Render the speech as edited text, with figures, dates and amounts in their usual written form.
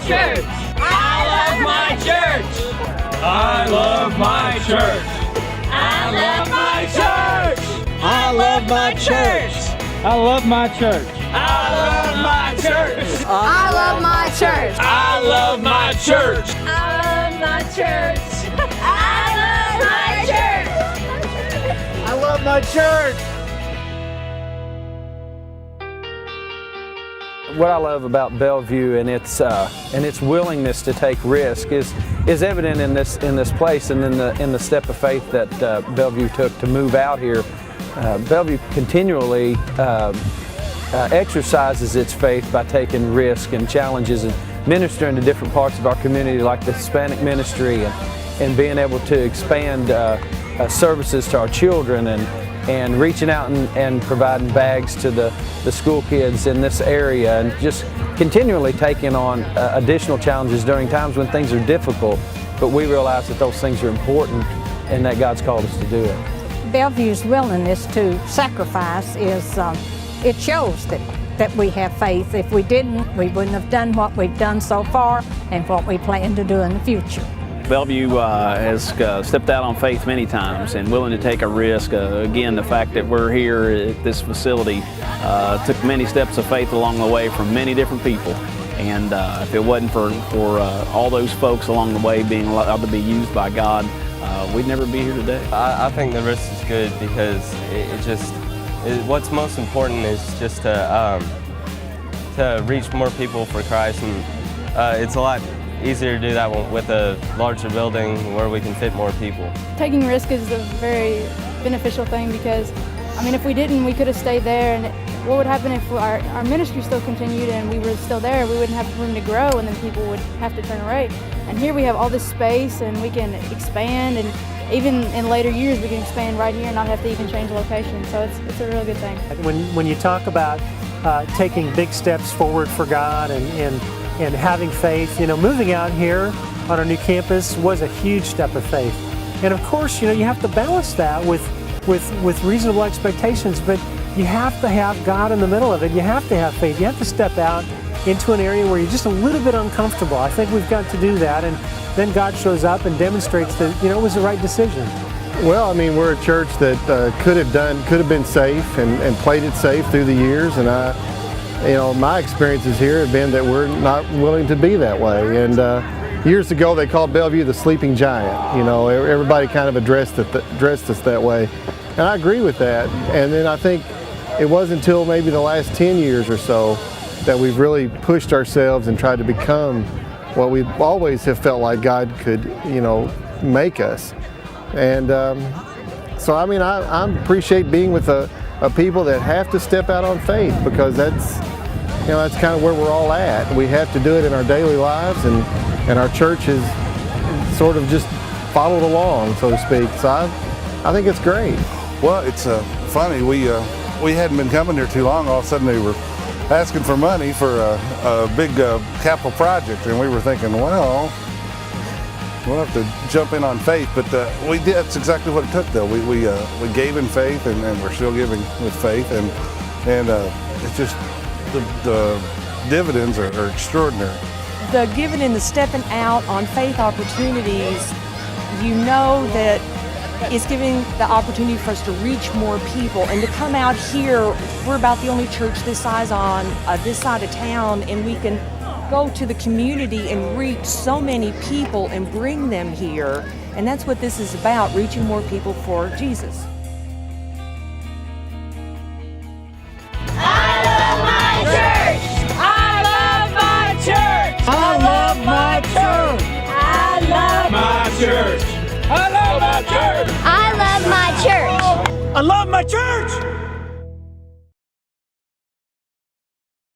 church. I love my church. I love my church. I love my church. I love my church. I love my church. I love my church. I love my church. I love my church. I love my church. I love my church. I love my church. What I love about Bellevue and its willingness to take risk is evident in this place and in the step of faith that Bellevue took to move out here. Bellevue continually exercises its faith by taking risk and challenges and ministering to different parts of our community, like the Hispanic ministry, and being able to expand services to our children and reaching out and providing bags to the school kids in this area, and just continually taking on additional challenges during times when things are difficult, but we realize that those things are important and that God's called us to do it. Bellevue's willingness to sacrifice it shows that we have faith. If we didn't, we wouldn't have done what we've done so far and what we plan to do in the future. Bellevue has stepped out on faith many times and willing to take a risk. Again, the fact that we're here at this facility took many steps of faith along the way from many different people. And if it wasn't for all those folks along the way being allowed to be used by God, we'd never be here today. I think the risk is good because what's most important is just to reach more people for Christ, and it's a lot easier to do that with a larger building where we can fit more people. Taking risk is a very beneficial thing because, I mean, if we didn't, we could have stayed there, and what would happen if our ministry still continued and we were still there? We wouldn't have room to grow, and then people would have to turn away. And here we have all this space, and we can expand, and even in later years we can expand right here and not have to even change location. So it's a really good thing. When you talk about taking big steps forward for God and having faith, moving out here on our new campus was a huge step of faith. And of course, you have to balance that with reasonable expectations, but you have to have God in the middle of it. You have to have faith. You have to step out into an area where you're just a little bit uncomfortable. I think we've got to do that, and then God shows up and demonstrates that it was the right decision. Well, I mean, we're a church that could have been safe and played it safe through the years, and my experiences here have been that we're not willing to be that way. And years ago, they called Bellevue the sleeping giant. Everybody kind of addressed us that way, and I agree with that. And then I think it wasn't until maybe the last 10 years or so that we've really pushed ourselves and tried to become what we always have felt like God could, make us. And so, I mean, I appreciate being with a people that have to step out on faith, because that's kind of where we're all at. We have to do it in our daily lives, and our church has sort of just followed along, so to speak. So I think it's great. Well, it's funny. We hadn't been coming here too long. All of a sudden they were asking for money for a big capital project, and we were thinking, well, we'll have to jump in on faith, but we did. That's exactly what it took, though. We gave in faith, and we're still giving with faith, and it's just the dividends are extraordinary. The giving and the stepping out on faith opportunities, that it's giving the opportunity for us to reach more people, and to come out here. We're about the only church this size on this side of town, and we can go to the community and reach so many people and bring them here. And that's what this is about, reaching more people for Jesus. I love my church. I love my church. I love my church. I love My church. I love my church. I love my church. I love my church.